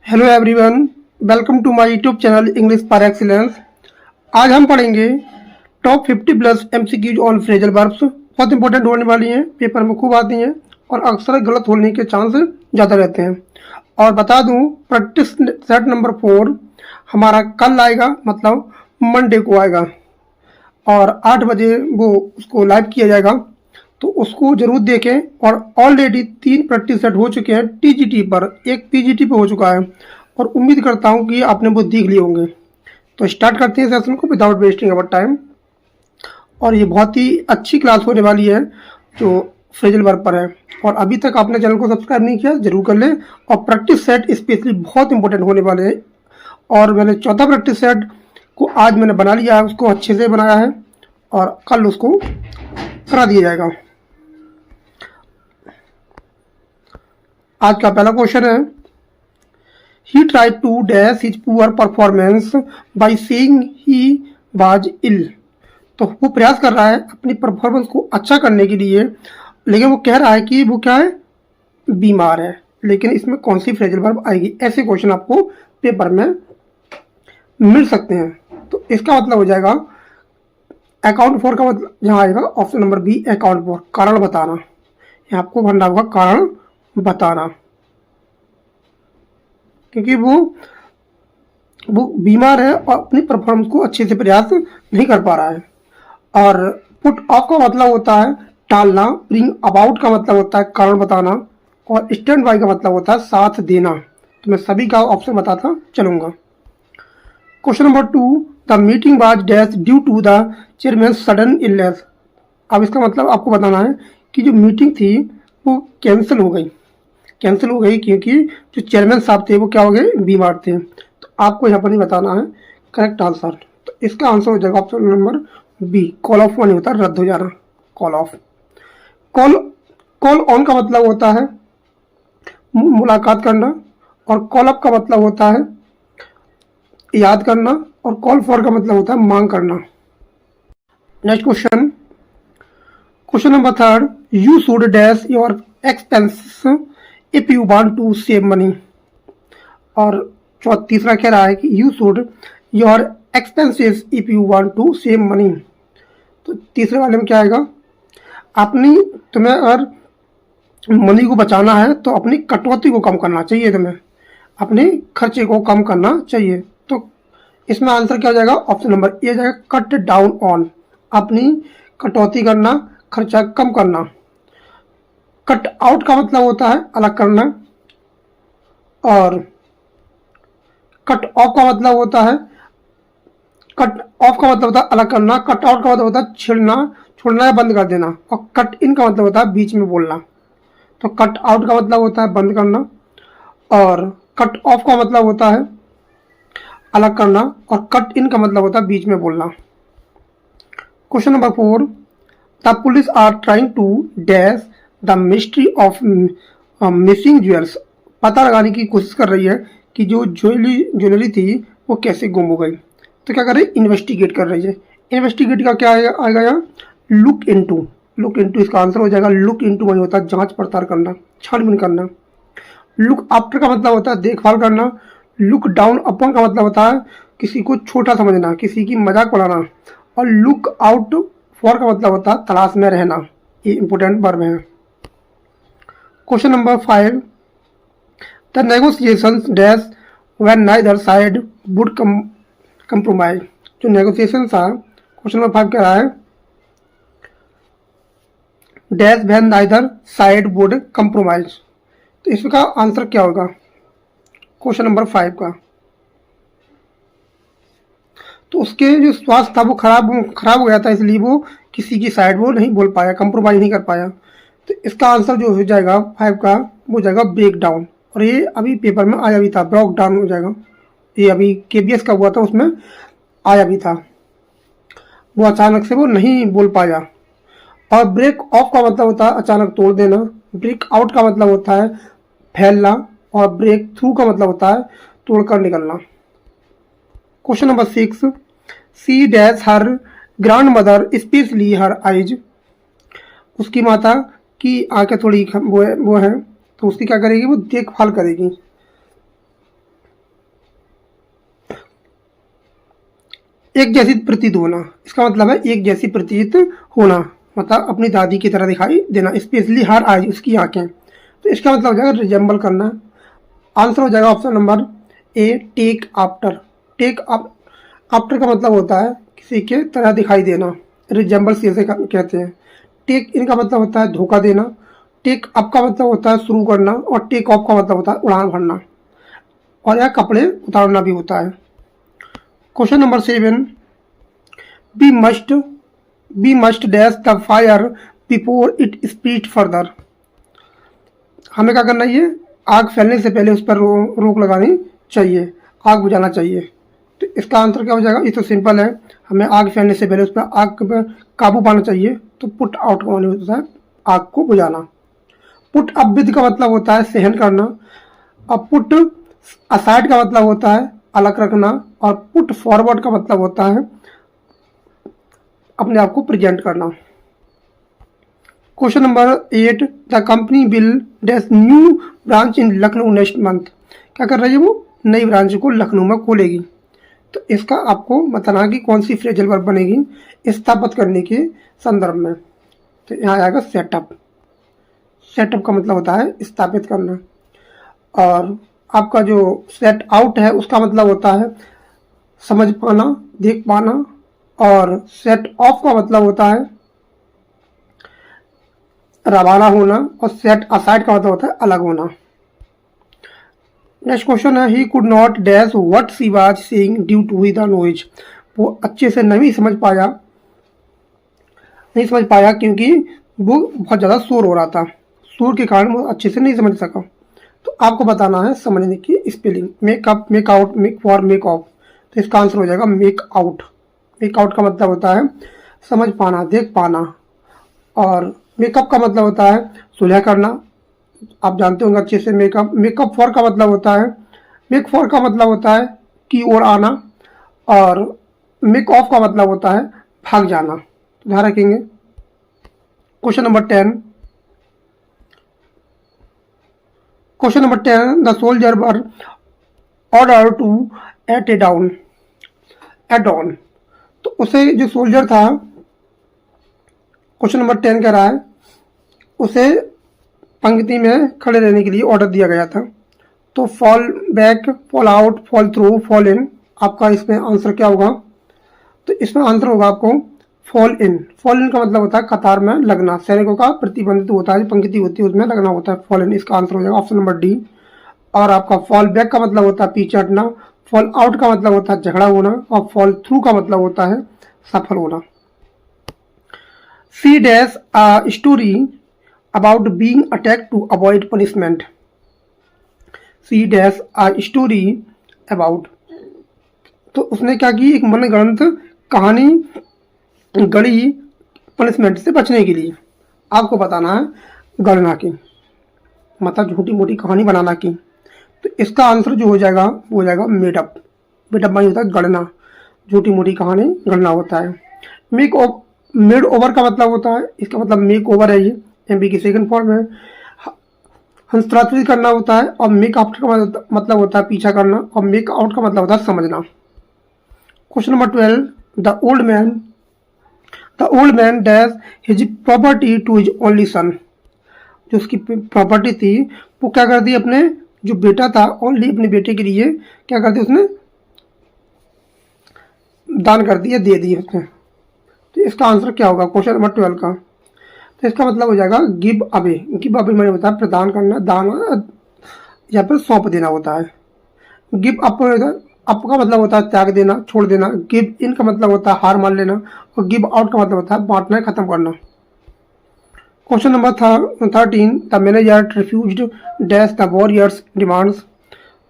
Hello everyone, welcome to my YouTube channel English for excellence. आज हम पढ़ेंगे top 50 plus MCQs on phrasal verbs. बहुत important होने वाली हैं, पेपर में खूब आती हैं और अक्सर गलत होने के चांस ज़्यादा रहते हैं। और बता दूं, प्रैक्टिस सेट नंबर 4 हमारा कल आएगा, मतलब मंडे को आएगा और 8 बजे वो उसको लाइव किया जाएगा, तो उसको जरूर देखें। और ऑलरेडी 3 प्रैक्टिस सेट हो चुके हैं टीजीटी पर, एक पीजीटी पे हो चुका है और उम्मीद करता हूं कि आपने वो देख लिए होंगे। तो स्टार्ट करते हैं सेशन को विदाउट वेस्टिंग अवर टाइम। और ये बहुत ही अच्छी क्लास होने वाली है जो फ्रेजल वर्ब पर है। और अभी तक आपने चैनल को सब्सक्राइब नहीं किया, जरूर कर लें। और प्रैक्टिस सेट स्पेशली बहुत इंपॉर्टेंट होने वाले हैं। और मैंने चौथा प्रैक्टिस सेट को आज मैंने बना लिया है, उसको अच्छे से बनाया है और कल उसको करा दिया जाएगा। आज का पहला क्वेश्चन है, he try to dash his poor performance by saying he was ill. तो वो प्रयास कर रहा है अपनी परफॉर्मेंस को अच्छा करने के लिए, लेकिन वो कह रहा है कि वो क्या है, बीमार है। लेकिन इसमें कौन सी फ्रेजल वर्ब आएगी? ऐसे क्वेश्चन आपको पेपर में मिल सकते हैं। तो इसका मतलब हो जाएगा अकाउंट फॉर का मतलब यहाँ आएगा option number B, account for, कारण बताना। यहाँ आपको भरना होगा कारण बताना, क्योंकि वो बीमार है और अपनी परफॉर्मेंस को अच्छे से प्रयास नहीं कर पा रहा है। और पुट ऑफ का मतलब होता है टालना, ब्रिंग अबाउट का मतलब होता है कारण बताना, और स्टैंड बाय का मतलब होता है साथ देना। तो मैं सभी का ऑप्शन बताता चलूंगा। Question number 2, the meeting was dash due to the chairman sudden illness. अब इसका मतलब आपको बताना है कि जो मीटिंग थी वो कैंसिल हो गई। कैंसिल हो गई क्योंकि जो चेयरमैन साहब थे वो क्या हो गए, बीमार थे। तो आपको यहाँ पर नहीं बताना है करेक्ट आंसर। तो इसका आंसर हो जाएगा option number B, call off नहीं होता, रद्द हो जाना, call off. Call call on का मतलब होता है मुलाकात करना, और कॉल अप का मतलब होता है याद करना, और कॉल फॉर का मतलब होता है मांग करना। Next question, question number 3, you should dash your expenses if you want to save money. और तीसरा कह रहा है कि you should your expenses if you want to save money. तो तीसरे वाले में क्या आएगा, तुम्हें अगर मनी को बचाना है तो अपनी कटौती को कम करना चाहिए, तुम्हें अपने खर्चे को कम करना चाहिए। तो इसमें आंसर क्या हो जाएगा, ऑप्शन नंबर ए जाएगा, कट डाउन ऑन, अपनी कटौती करना, खर्चा कम करना। कट आउट का मतलब होता है अलग करना, और कट ऑफ का मतलब होता है अलग करना, कट आउट का मतलब होता है छोड़ना या बंद कर देना, और कट इन का मतलब होता है बीच में बोलना। तो कट आउट का मतलब होता है बंद करना, और कट ऑफ का मतलब होता है अलग करना, और कट इन का मतलब होता है बीच में बोलना। Question number 4, the police are trying to dash the mystery of missing jewels. पता लगाने की कोशिश कर रही है कि जो ज्वेलरी थी वो कैसे गुम हो गई। तो क्या कर रही है, इन्वेस्टिगेट कर रही है। इन्वेस्टिगेट का क्या आएगा यहाँ, लुक इनटू। लुक इनटू इसका आंसर हो जाएगा, लुक इनटू वही होता है जांच पड़ताल करना, छानबीन करना। लुक आफ्टर का मतलब होता है देखभाल करना। लुक डाउन अपॉन का मतलब होता है किसी को छोटा समझना, किसी की मजाक उड़ाना। और लुक आउट फॉर का मतलब होता है तलाश में रहना। ये इंपोर्टेंट वर्ब है। Question number 5, the negotiations dash when neither side would compromise. जो नेगोशिएशन था, क्वेश्चन नंबर 5 कह रहा है dash when neither side would compromise. तो इसका आंसर क्या होगा क्वेश्चन नंबर 5 का? तो उसके जो स्वास्थ्य था वो खराब हो गया था, इसलिए वो किसी की साइड वो नहीं बोल पाया, कंप्रोमाइज नहीं कर पाया। तो इसका आंसर जो हो जाएगा 5 का, वो जाएगा ब्रेक डाउन। और ये अभी पेपर में आया भी था, ब्रेक डाउन हो जाएगा। ये अभी केबीएस का हुआ था, उसमें आया भी था। वो अचानक से वो नहीं बोल पाया। और ब्रेक ऑफ का मतलब होता है अचानक तोड़ देना। ब्रेक आउट का मतलब होता है फैलना, और ब्रेक थ्रू का मतलब होता है तोड़कर निकलना। Question number 6, she dash her grandmother specially her eyes. उसकी माता की आंखें थोड़ी वो है, तो उसकी क्या करेगी, वो देखभाल करेगी। एक जैसी प्रतीत होना, इसका मतलब है एक जैसी प्रतीत होना, मतलब अपनी दादी की तरह दिखाई देना, स्पेशली हर आईज, उसकी आंखें। तो इसका मतलब हो जाएगा रिजेंबल करना। आंसर हो जाएगा option number A, take after. Take after का मतलब होता है किसी के तरह दिखाई देना, रिजेंबल से कहते हैं। टेक इन का मतलब होता है धोखा देना। टेक अप का मतलब होता है शुरू करना, और टेक ऑफ का मतलब होता है उड़ान भरना, और यह कपड़े उतारना भी होता है। Question number 7, we must we must dash the fire before it spread further. हमें क्या करना चाहिए, आग फैलने से पहले उस पर रोक लगानी चाहिए, आग बुझाना चाहिए। तो इसका आंसर क्या हो जाएगा, ये तो सिंपल है, हमें आग फैलने से पहले उस पर आग पर काबू पाना चाहिए। तो पुट आउट का मतलब होता है आग को बुझाना। पुट अप विद का मतलब होता है सहन करना, और पुट असाइड का मतलब होता है अलग रखना, और पुट फॉरवर्ड का मतलब होता है अपने आप को प्रेजेंट करना। Question number 8, the company will dash new branch in Lucknow next month. क्या कर रही है वो, नई ब्रांच को लखनऊ में खोलेगी। तो इसका आपको बताना है कि कौन सी फ्रेजल वर्ब बनेगी स्थापित करने के संदर्भ में। तो यहाँ आएगा सेटअप। सेटअप का मतलब होता है स्थापित करना, और आपका जो सेट आउट है उसका मतलब होता है समझ पाना, देख पाना, और सेट ऑफ का मतलब होता है रवाना होना, और सेट असाइड का मतलब होता है अलग होना। नेक्स्ट क्वेश्चन है, he could not dash what she was saying due to the noise. वो अच्छे से नहीं समझ पाया क्योंकि वो बहुत ज़्यादा शोर हो रहा था, शोर के कारण वो अच्छे से नहीं समझ सका। तो आपको बताना है समझने की spelling, makeup, make out, make for, make of. तो इसका आंसर हो जाएगा मेक आउट। मेक आउट का मतलब होता है समझ पाना, देख पाना, और मेकअप का मतलब होता है सुलह करना, आप जानते होंगे अच्छे से। मेकअप मेकअप फॉर का मतलब होता है, मेक फॉर का मतलब होता है की ओर आना, और मेक ऑफ का मतलब होता है भाग जाना। तो ध्यान रखेंगे। Question number 10, the soldier were order to at a down at on. तो उसे जो सोल्जर था, क्वेश्चन नंबर 10 कह रहा है, उसे पंक्ति में खड़े रहने के लिए ऑर्डर दिया गया था। तो fall back, fall out, fall through, fall in, आपका इसमें आंसर क्या होगा। तो इसमें आंसर होगा आपको फॉल इन। फॉल इन का मतलब होता है कतार में लगना, सैनिकों का प्रतिबंधित होता है, जो पंक्ति होती है उसमें लगना होता है, फॉल इन। इसका आंसर हो जाएगा ऑप्शन नंबर डी। और आपका फॉल बैक का मतलब होता है पीछे हटना, फॉल आउट का मतलब होता है झगड़ा होना, और फॉल थ्रू का मतलब होता है सफल होना। She dash a story about being attacked to avoid punishment. She dash a story about, तो उसने क्या की, एक मनगढ़ंत कहानी गढ़ी पनिशमेंट से बचने के लिए। आपको बताना है गणना की, मतलब झूठी मोटी कहानी बनाना की। तो इसका आंसर जो हो जाएगा वो हो जाएगा मेडअप। मेडअप मानी होता है गणना, झूठी मोटी कहानी गणना होता है। मेड ओवर का मतलब होता है, इसका मतलब मेक ओवर है, ये एमपी की सेकंड फॉर्म है। हस्तांतरित करना होता है, और मेक आफ्टर का मतलब होता है पीछा करना, और मेक आउट का मतलब होता है समझना। Question number 12, the old man dash his property to his only son. जो उसकी प्रॉपर्टी थी वो क्या कर दी, अपने जो बेटा था ओनली अपने बेटे के लिए क्या कर दी, उसने दान कर दिया, दे दिए उसने। तो इसका आंसर क्या होगा क्वेश्चन नंबर 12 का। तो इसका मतलब हो जाएगा गिव अवे। गिव अवे मैंने होता है प्रदान करना, दान या फिर सौंप देना होता है। गिव अप, अप का मतलब होता है त्याग देना, छोड़ देना। गिव इन का मतलब होता है हार मान लेना, और गिव आउट का मतलब होता है बांटना, खत्म करना। Question number 13, the manager refused dash the warriors demands.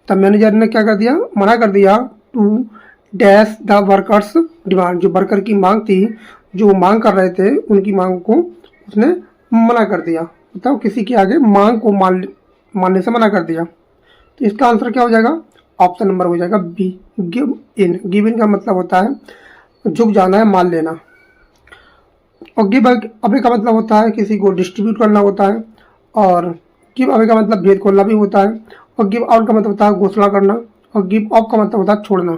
The manager ने क्या कर दिया, मना कर दिया to dash the workers demand. जो वर्कर की मांग थी, जो मांग कर रहे थे, उनकी मांग को उसने मना कर दिया, मतलब किसी के आगे मांग को मानने से मना कर दिया। तो इसका आंसर क्या हो जाएगा, ऑप्शन नंबर हो जाएगा B, give in. Give in का मतलब होता है झुक जाना है, मान लेना। और गिव अवे का मतलब होता है किसी को डिस्ट्रीब्यूट करना होता है, और गिव अवे का मतलब भेद खोलना भी होता है, और गिव आउट का मतलब होता है घोषणा करना, और गिव ऑफ का मतलब होता है छोड़ना,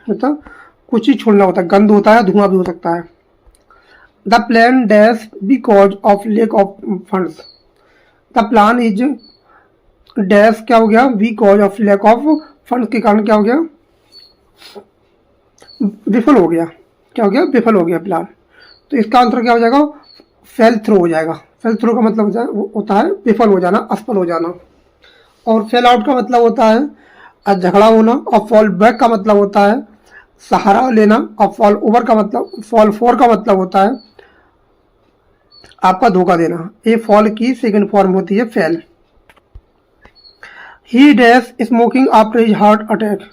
मतलब कुछ चीज छोड़ना होता है, गंध होता है, धुआं भी हो सकता है। The plan dash because of lack of funds. The plan is dash क्या हो गया, because of lack of funds के कारण क्या हो गया, विफल हो गया। क्या हो गया, विफल हो गया प्लान। तो इसका आंसर क्या हो जाएगा, फेल थ्रू हो जाएगा। फेल थ्रू का मतलब होता है विफल हो जाना, असफल हो जाना। और फेल आउट का मतलब होता है झगड़ा होना। और फॉल बैक का मतलब होता है सहारा लेना। और फॉल ओवर का मतलब, फॉल फोर का मतलब होता है आपका धोखा देना। ये फॉल की सेकंड फॉर्म होती है फेल। ही dash smoking after his heart attack.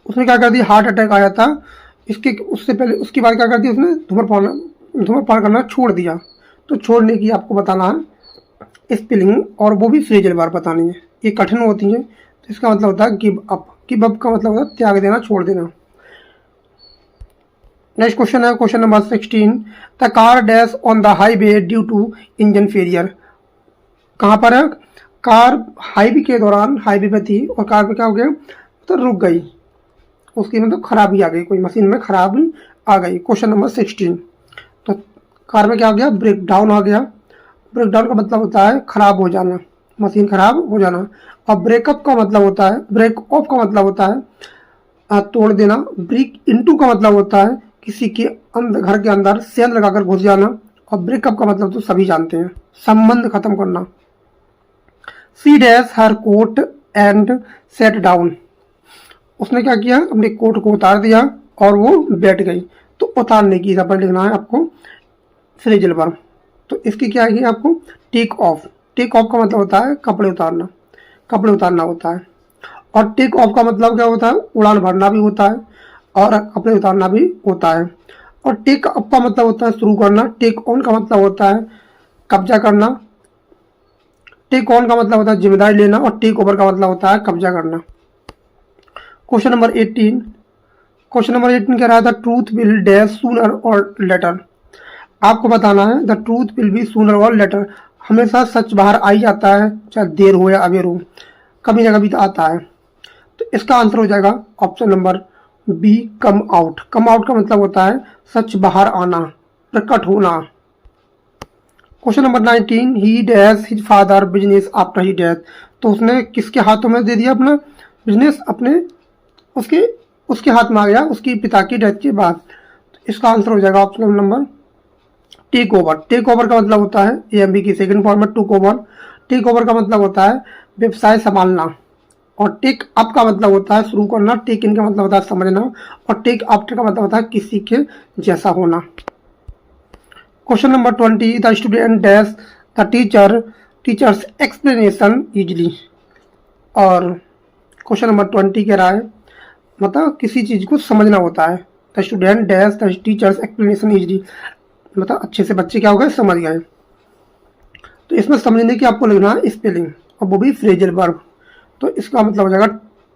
उसने क्या कर दिया, हार्ट अटैक आया था, इसके उससे पहले उसके बाद क्या कर दिया, उसने धूम्रपान करना छोड़ दिया। तो छोड़ने की आपको बताना है स्पेलिंग, और वो भी फ्रेजल बार बतानी है, ये कठिन होती है। तो इसका मतलब होता है गिव अप। गिव अप का मतलब होता है त्याग देना, छोड़ देना। नेक्स्ट क्वेश्चन है question number 16। The car dash on the highway due to engine failure. कहाँ पर है, कार हाईवे के दौरान, हाईवे पे थी और कार पे क्या हो गया, तो रुक गई, उसकी मतलब खराबी आ गई, कोई मशीन में खराबी आ गई। Question number 16। तो कार में क्या आ गया, ब्रेक डाउन आ गया। ब्रेक डाउन का मतलब होता है खराब हो जाना, मशीन खराब हो जाना। और ब्रेकअप का मतलब होता है, ब्रेक ऑफ का मतलब होता है तोड़ देना। ब्रेक इनटू का मतलब होता है किसी के अंदर, घर के अंदर सेंध लगाकर घुस जाना। और ब्रेकअप का मतलब तो सभी जानते हैं, संबंध खत्म करना। She dash her coat and sat down. उसने क्या किया, अपने कोट को उतार दिया और वो बैठ गई। तो उतारने की पर लिखना है आपको फ्रेजल वर्ब। तो इसकी क्या है आपको, टेक ऑफ। टेक ऑफ का मतलब होता है कपड़े उतारना, कपड़े उतारना होता है। और टेक ऑफ का मतलब क्या होता है, उड़ान भरना भी होता है और कपड़े उतारना भी होता है। और टेक अप का मतलब होता है शुरू करना। टेक ऑन का मतलब होता है कब्जा करना। टेक ऑन का मतलब होता है जिम्मेदारी लेना। और टेक ओवर का मतलब होता है कब्जा करना। Question number 18। क्वेश्चन नंबर 18 कह रहा था ट्रूथ विल डैश सूनर और लेटर। आपको बताना है the truth will be sooner और लेटर। हमेशा सच बाहर आ ही जाता है, चाहे देर हो या अबेर हो, कभी ना कभी तो आता है। तो इसका आंसर हो जाएगा option number B, come out. Come out का मतलब होता है सच बाहर आना, प्रकट होना। Question number 19। He dash his father business after he death. तो उसने किसके हाथों में दे दिया अपना बिजनेस, अपने उसके उसके हाथ में आ गया उसकी पिता की डेथ के बाद। तो इसका आंसर हो जाएगा option number take over. Take over का मतलब होता है एएमबी की सेकंड फॉर्म में टुक ओवर। टेक ओवर का मतलब होता है व्यवसाय संभालना। और टेक अप का मतलब होता है शुरू करना। टेक इन का मतलब होता है समझना। और टेक आफ्टर का मतलब होता है किसी के जैसा होना। Question number 20। The student dash the teachers explanation easily. और क्वेश्चन नंबर 20 कह रहा है मतलब किसी चीज को समझना होता है। The student dash the teachers explanation easily, मतलब अच्छे से बच्चे क्या हो गए, समझ गए। तो इसमें समझने की आपको लिखना है स्पेलिंग, और वो भी फ्रेजल वर्ब। तो इसका मतलब हो जाएगा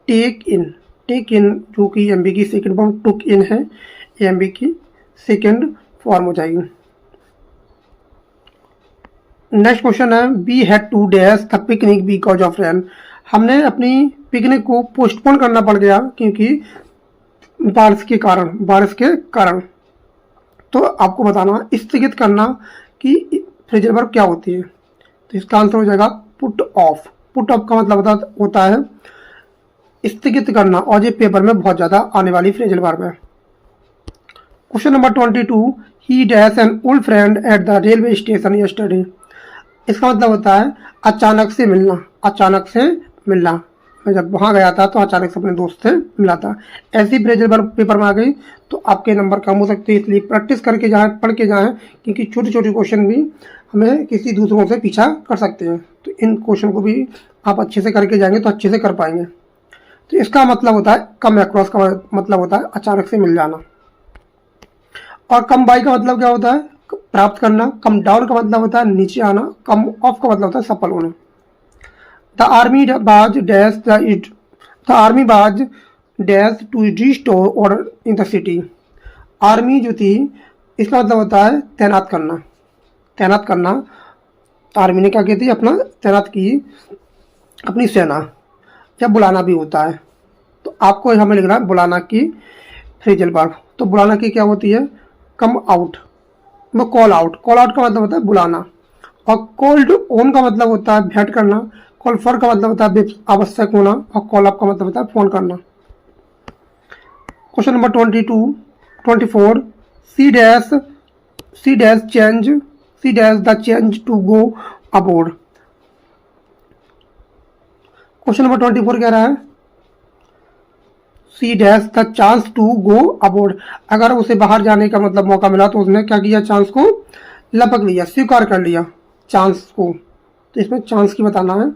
टेक इन। टेक इन जो कि एमबी की सेकंड फॉर्म टुक इन है, एमबी की सेकंड फॉर्म हो जाएगी। नेक्स्ट क्वेश्चन है we had to dash the picnic because of rain. हमने अपनी पिकनिक को पोस्टपोन करना पड़ गया क्योंकि बारिश के कारण। तो आपको बताना स्थगित करना कि फ्रेजल वर्ब क्या होती है। तो इसका आंसर हो जाएगा पुट ऑफ। पुट ऑफ का मतलब होता है स्थगित करना, और ये पेपर में बहुत ज्यादा आने वाली फ्रेजल वर्ब है। Question number 22। He dash an old friend at the railway station yesterday. इसका मतलब होता है अचानक से मिलना, अचानक से मिलना। मैं जब वहाँ गया था तो अचानक से अपने दोस्त से मिला था। ऐसी फ्रेजल वर्ब पेपर में आ गई तो आपके नंबर कम हो सकते हैं, इसलिए प्रैक्टिस करके जाएं, पढ़ के जाएं, क्योंकि छोटे छोटे क्वेश्चन भी हमें किसी दूसरों से पीछा कर सकते हैं। तो इन क्वेश्चन को भी आप अच्छे से करके जाएंगे तो अच्छे से कर पाएंगे। तो इसका मतलब होता है कम अक्रॉस का मतलब होता है अचानक से मिल जाना। और कम बाई का मतलब क्या होता है, प्राप्त करना। कम डाउन का मतलब होता है नीचे आना। कम ऑफ का मतलब होता है सफल होना। The army was dash the army was dash to restore order in the city. Army जो थी इसका मतलब होता है तैनात करना, तैनात करना। आर्मी ने क्या की थी, अपना तैनात की अपनी सेना। या बुलाना भी होता है। तो आपको हमें लिखना है बुलाना की फ्रेजल वर्ब। तो बुलाना की क्या होती है? Come out, call out. Call out का मतलब होता है बुलाना। और कॉल्ड ऑन का मतलब होता है भेंट करना। कॉल फॉर का मतलब होता है आवश्यक होना। और कॉल अप का मतलब होता है फोन करना। Question number 24, she dash the chance to go abroad. Question number 24 कह रहा है she dash the chance to go abroad. अगर उसे बाहर जाने का मतलब मौका मिला तो उसने क्या किया? चांस को लपक लिया, स्वीकार कर लिया चांस को। तो इसमें चांस की बताना है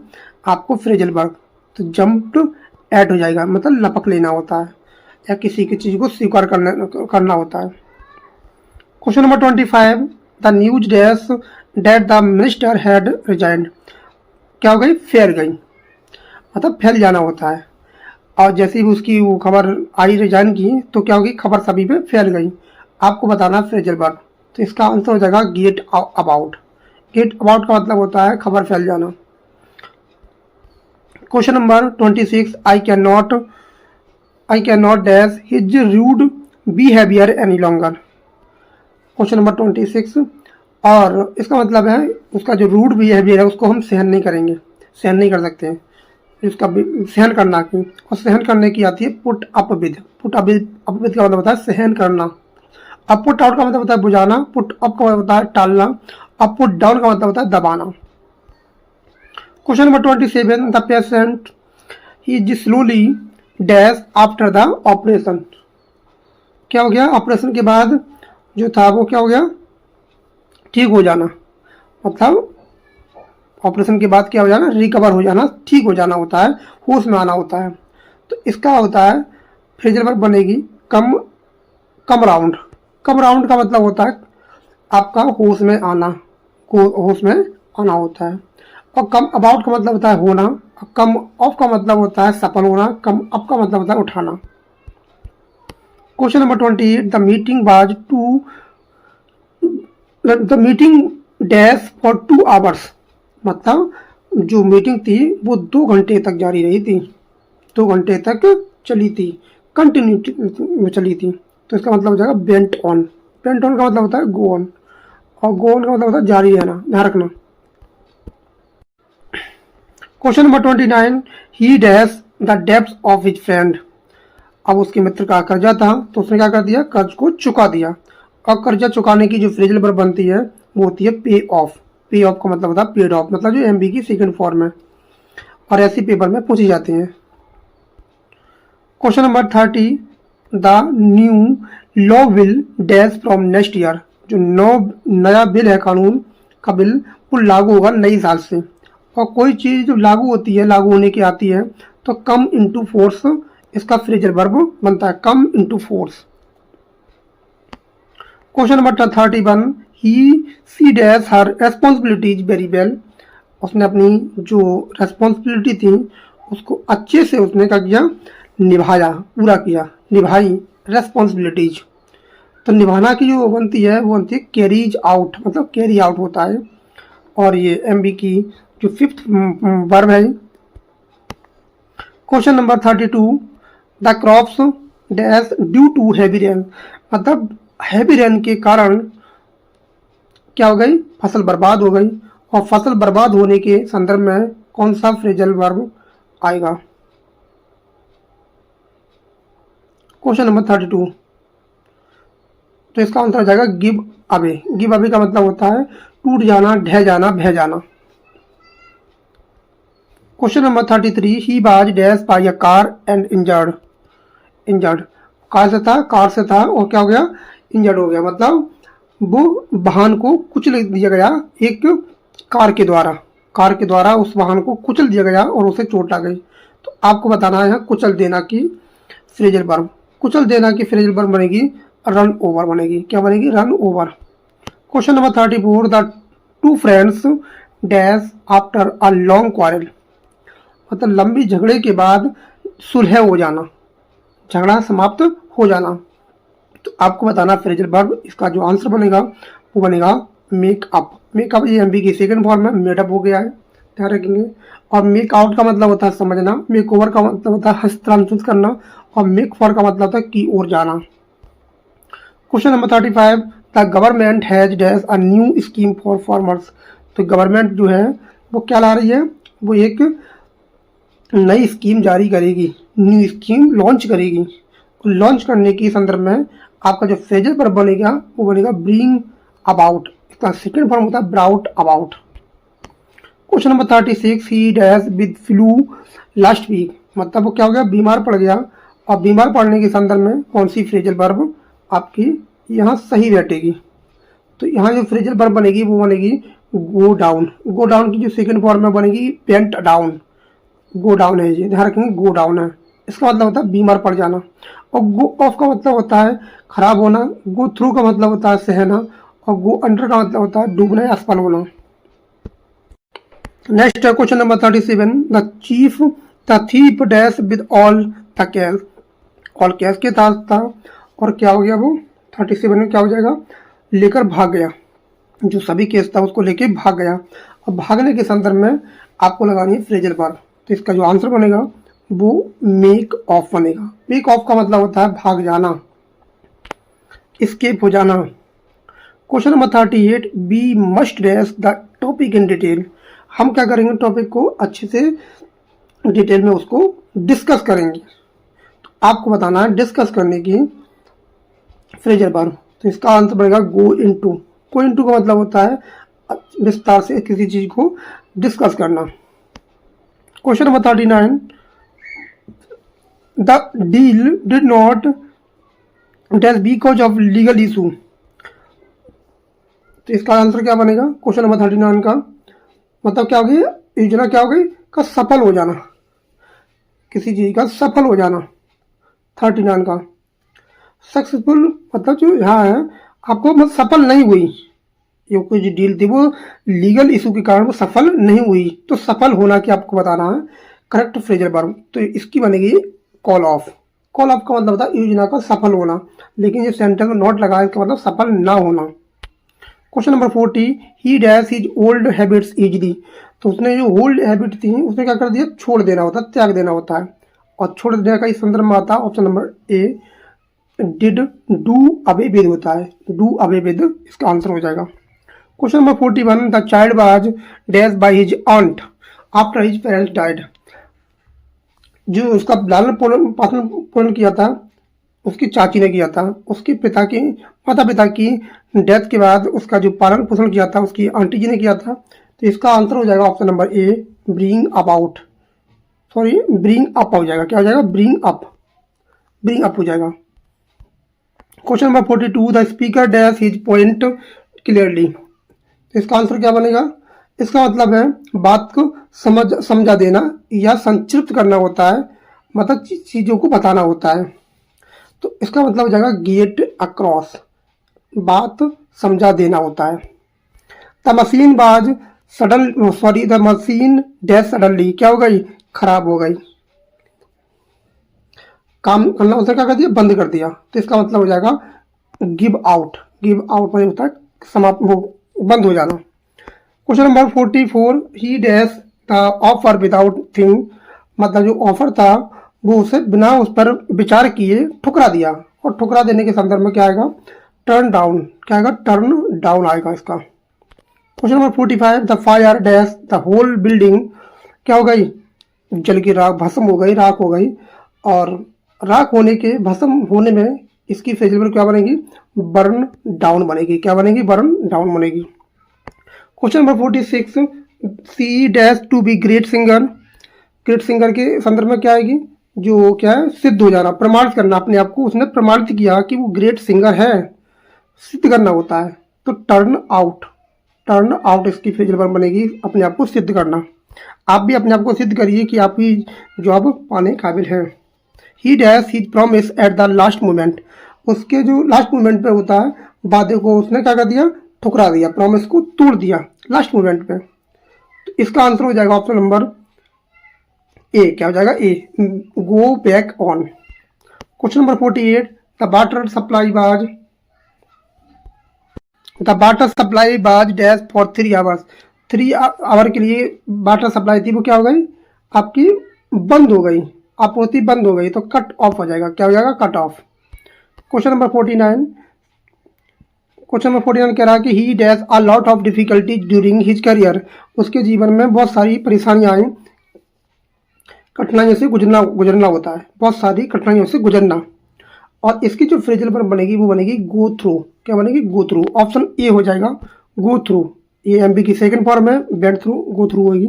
आपको फ्रेजल वर्ब। तो जंप्ड ऐड हो जाएगा, मतलब लपक लेना होता है या किसी की चीज को स्वीकार करना होता है। Question number 25, the news dash that the minister had resigned. क्या हो गई? फैल गई, मतलब फैल जाना होता है। और जैसे ही उसकी वो खबर आई रिजाइन की तो क्या होगी? खबर सभी पे फैल गई। आपको बताना फ्रेजल वर्ब। तो इसका आंसर हो जाएगा गेट अबाउट। गेट अबाउट का मतलब होता है खबर फैल जाना। Question number 26, I cannot dash his rude behaviour any longer. Question number 26, और इसका मतलब है उसका जो रूड बिहेवियर है उसको हम सहन नहीं करेंगे, सहन नहीं कर सकते हैं। इसका सहन करना की, और सहन करने की आती है put up with. Put up with का मतलब होता है सहन करना। अब पुट आउट का मतलब होता है बुझाना। पुट अप का मतलब होता है टालना। अब पुट डाउन का मतलब होता है दबाना। Question number 27, the patient he is slowly dash after the operation. क्या हो गया? ऑपरेशन के बाद जो था वो क्या हो गया? ठीक हो जाना। मतलब ऑपरेशन के बाद क्या हो जाना? रिकवर हो जाना, ठीक हो जाना होता है, होश में आना होता है। तो इसका होता है फ्रेजल वर्ब बनेगी कम राउंड। कम राउंड का मतलब होता है आपका होश में आना, होश में आना होता है। और कम अबाउट का मतलब होता है होना। और कम ऑफ का मतलब होता है सफल होना। कम अप का मतलब होता है उठाना। Question number 28, the meeting dash for 2 hours. मतलब जो मीटिंग थी वो 2 घंटे तक जारी रही थी, 2 घंटे तक चली थी, कंटिन्यू चली थी। तो इसका मतलब हो जाएगा बेंट ऑन। बेंट ऑन का मतलब होता है गो ऑन, और गो ऑन का मतलब होता है जारी रहना, ध्यान रखना। Question number 29, he dash the debts of his friend. अब उसके मित्र का कर्जा था तो उसने क्या कर दिया? कर्ज को चुका दिया। और कर्जा चुकाने की जो फ्रेजल वर्ब बनती है वो होती है पे ऑफ। पे ऑफ का मतलब होता है पेड ऑफ, मतलब जो एमबी की सेकंड फॉर्म है और ऐसे पेपर में पूछी जाती हैं। Question number 30, the new law will dash from next year. जो नया बिल है, कानून का बिल, वो लागू होगा नई साल से। और कोई चीज जो लागू होती है, लागू होने की आती है, तो कम इनटू फोर्स इसका फ्रेजल वर्ब बनता है, come into force. Question number 31, she dash her responsibilities very well. उसने अपनी जो रेस्पॉन्सिबिलिटी थी उसको अच्छे से उसने क्या किया? निभाया, पूरा किया, निभाई रेस्पॉन्सिबिलिटीज। तो निभाना की जो बनती है वो बनती है कैरीज आउट, मतलब कैरी आउट होता है। और ये एमबी की जो 5th वर्ब है। Question number 32, the crops dash due to heavy rain. मतलब हैवी रेन के कारण क्या हो गई? फसल बर्बाद हो गई। और फसल बर्बाद होने के संदर्भ में कौन सा फ्रेजल वर्ब आएगा? क्वेश्चन नंबर 32, तो इसका आंसर हो जाएगा गिव अवे। गिव अवे का मतलब होता है टूट जाना, ढह जाना, बह जाना। Question number 33, he was dash bye a car and injured. Car से था और क्या हो गया? इंजर्ड हो गया। मतलब वो वाहन को कुचल दिया गया एक कार के द्वारा उस वाहन को कुचल दिया गया और उसे चोट आ गई। तो आपको बताना है कुचल देना की फ्रेजल वर्ब। कुचल देना की फ्रेजल वर्ब बनेगी रन ओवर बनेगी। क्या बनेगी? Run over. Question number 34, the 2 friends dash after a long quarrel. मतलब लंबी झगड़े के बाद सुलह हो जाना, झगड़ा समाप्त हो जाना। तो आपको बताना फ्रेजल वर्ब। इसका जो आंसर बनेगा वो बनेगा मेकअप। मेकअप ये एमबी की सेकंड फॉर्म में मेडअप हो गया है, ध्यान रखेंगे। और मेक आउट का मतलब होता है समझना। मेक ओवर का मतलब होता है हस्तांतरित करना। और मेक फॉर का मतलब होता है की ओर जाना। Question number 35, the government has dash a new scheme for farmers. तो गवर्नमेंट जो है वो क्या ला रही है, वो एक नई स्कीम जारी करेगी, न्यू स्कीम लॉन्च करेगी। लॉन्च करने के संदर्भ में आपका जो फ्रेजल वर्ब बनेगा वो बनेगा ब्रिंग अबाउट। इसका सेकेंड फॉर्म होता है brought about. Question number 36, he dash with flu last week. मतलब वो क्या हो गया, बीमार पड़ गया। और बीमार पड़ने के संदर्भ में कौन सी फ्रेजल वर्ब आपकी यहाँ सही बैठेगी। तो यहाँ जो फ्रेजल वर्ब बनेगी वो बनेगी गो डाउन। गो डाउन की जो सेकंड फॉर्म में बनेगी वेंट डाउन। गो डाउन है, ये ध्यान रखेंगे, गो डाउन है। इसका मतलब होता है बीमार पड़ जाना। और गो ऑफ का मतलब होता है खराब होना। गो थ्रू का मतलब होता है सहना। और गो अंडर का मतलब होता है डूबना या असफल होना। नेक्स्ट है question number 37, the thief dash with all the cash. All cash के साथ था और क्या हो गया, वो 37 में क्या हो जाएगा, लेकर भाग गया। जो सभी केस था उसको लेके भाग गया। और भागने के संदर्भ में आपको लगानी है फ्रेजल वर्ब। तो इसका जो आंसर बनेगा वो मेक ऑफ बनेगा। मेक ऑफ का मतलब होता है भाग जाना, एस्केप हो जाना। Question number 38, we must dash the topic in detail. हम क्या करेंगे, टॉपिक को अच्छे से डिटेल में उसको डिस्कस करेंगे। तो आपको बताना है डिस्कस करने की फ्रेजल वर्ब। तो इसका आंसर बनेगा गो इनटू। गो इनटू का मतलब होता है विस्तार से किसी चीज को डिस्कस करना। Question number 39, the deal did not dash because of legal issue. तो इसका आंसर क्या बनेगा, क्वेश्चन नंबर 39 का मतलब क्या होगी, योजना क्या होगी का सफल हो जाना, किसी चीज का सफल हो जाना। 39 का सक्सेसफुल मतलब जो यहाँ है आपको मतलब सफल नहीं हुई, ये कोई जो डील थी वो लीगल इशू के कारण वो सफल नहीं हुई। तो सफल होना की आपको बताना है करेक्ट फ्रेजल वर्ब। तो इसकी बनेगी कॉल ऑफ। कॉल ऑफ का मतलब होता है योजना का सफल होना, लेकिन ये सेंटेंस में नॉट लगा है इसका मतलब सफल ना होना। क्वेश्चन नंबर 40, ही dash his old habits easily. तो उसने जो ओल्ड हैबिट थी उसने क्या कर दिया, छोड़ देना होता है, त्याग देना होता है। और छोड़ देने का इस संदर्भ में आता है option number A, did do away with होता है, डू अवे विद इसका आंसर हो जाएगा। Question number 41, the child was dash by his aunt after his parents died. जो उसका लालन पालन पोषण किया था उसकी चाची ने किया था। उसके माता पिता की डेथ के बाद उसका जो पालन पोषण किया था उसकी आंटी जी ने किया था। तो इसका आंसर हो जाएगा option number A, bring about, sorry bring up हो जाएगा। क्या हो जाएगा, ब्रिंग अप हो जाएगा। Question number 42, the speaker dash his point clearly. तो इसका आंसर क्या बनेगा, इसका मतलब है बात को समझा देना या संक्षिप्त करना होता है, मतलब चीज़ों को बताना होता है। तो इसका मतलब हो जाएगा गेट अक्रॉस, बात समझा देना होता है। द मशीन डैश सडनली, क्या हो गई, खराब हो गई, काम करना उसने क्या कर दिया, बंद कर दिया। तो इसका मतलब हो जाएगा गिव आउट मतलब होता है समाप्त हो, बंद हो जाना। Question number 44, he dash the offer without thing. मतलब जो ऑफर था वो उसे बिना उस पर विचार किए ठुकरा दिया। और ठुकरा देने के संदर्भ में क्या आएगा, टर्न डाउन। क्या आएगा, टर्न डाउन आएगा इसका। Question number 45, the fire dash the whole building. क्या हो गई, जल की राख, भस्म हो गई, राख हो गई। और राख होने के, भस्म होने में इसकी फ्रेजल वर्ब क्या बनेगी, बर्न डाउन बनेगी। क्या बनेगी, बर्न डाउन बनेगी। Question number 46, she dash to be great singer. Great singer के संदर्भ में क्या आएगी, जो क्या है, सिद्ध हो जाना, प्रमाणित करना अपने आप को। उसने प्रमाणित किया कि वो ग्रेट सिंगर है, सिद्ध करना होता है। तो टर्न आउट इसकी फ्रेजल वर्ब बनेगी, अपने आप को सिद्ध करना। आप भी अपने आप को सिद्ध करिए कि आपकी जॉब पाने काबिल है। ही dash his promise at the last moment. उसके जो लास्ट मोमेंट पे होता है वादे को उसने क्या कर दिया, ठुकरा दिया, प्रॉमिस को तोड़ दिया लास्ट मोमेंट पे। तो इसका आंसर हो जाएगा ऑप्शन नंबर ए। क्या हो जाएगा, A, go back on. Question number 48, the water supply was dash for 3 आवर्स। 3 आवर के लिए वाटर सप्लाई थी वो क्या हो गई, आपकी बंद हो गई, आपूर्ति बंद हो गई। तो कट ऑफ हो जाएगा। क्या हो जाएगा, cut off. Question number 49, question number 49 कह रहा है कि he has a lot of difficulty during his career, उसके जीवन में बहुत सारी परेशानियां आई, कठिनाइयों से गुजरना होता है, बहुत सारी कठिनाइयों से गुजरना। और इसकी जो फ्रेजल वर्ब बनेगी वो बनेगी गो थ्रू। क्या बनेगी? Go through. ऑप्शन ए हो जाएगा गो थ्रू। ये एमबी की सेकंड फॉर्म है, वेंट थ्रू, गो थ्रू होगी।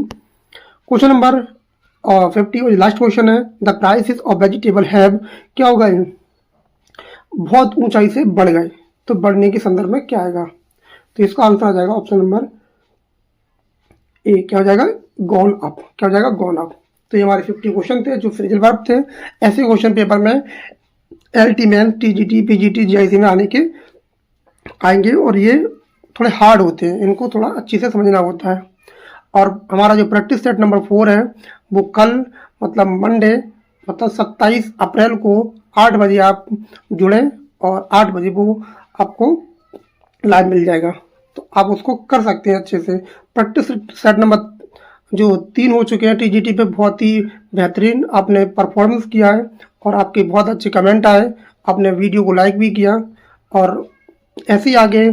क्वेश्चन नंबर 50 लास्ट क्वेश्चन है, the prices of vegetable have, क्या होगा? बहुत ऊंचाई से बढ़ गए, तो बढ़ने के संदर्भ में क्या आएगा? तो इसका आंसर आ जाएगा ऑप्शन नंबर ए, क्या हो जाएगा? Gone up. क्या हो जाएगा? Gone up. तो ये हमारे 50 क्वेश्चन थे जो फ्रेजल वर्ब थे। ऐसे क्वेश्चन पेपर में LT man, TGT, PGT, GIC में आएंगे और ये थोड़े हार्ड होते हैं, इनको थोड़ा अच्छे से समझना होता है। और हमारा जो प्रैक्टिस सेट नंबर 4 है वो कल मतलब मंडे मतलब 27 अप्रैल को 8 बजे आप जुड़ें और 8 बजे वो आपको लाइव मिल जाएगा, तो आप उसको कर सकते हैं अच्छे से। प्रैक्टिस सेट नंबर जो 3 हो चुके हैं टीजीटी पे, बहुत ही बेहतरीन आपने परफॉर्मेंस किया है और आपके बहुत अच्छे कमेंट आए, आपने वीडियो को लाइक भी किया। और ऐसे ही आगे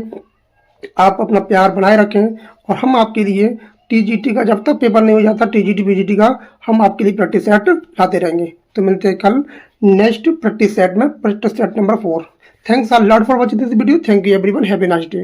आप अपना प्यार बनाए रखें और हम आपके लिए टीजीटी का जब तक पेपर नहीं हो जाता टीजीटी पीजीटी का, हम आपके लिए प्रैक्टिस सेट लाते रहेंगे। तो मिलते हैं कल नेक्स्ट प्रैक्टिस सेट में, practice set number 4। Thanks a lot for watching this video. Thank you everyone, have a nice day.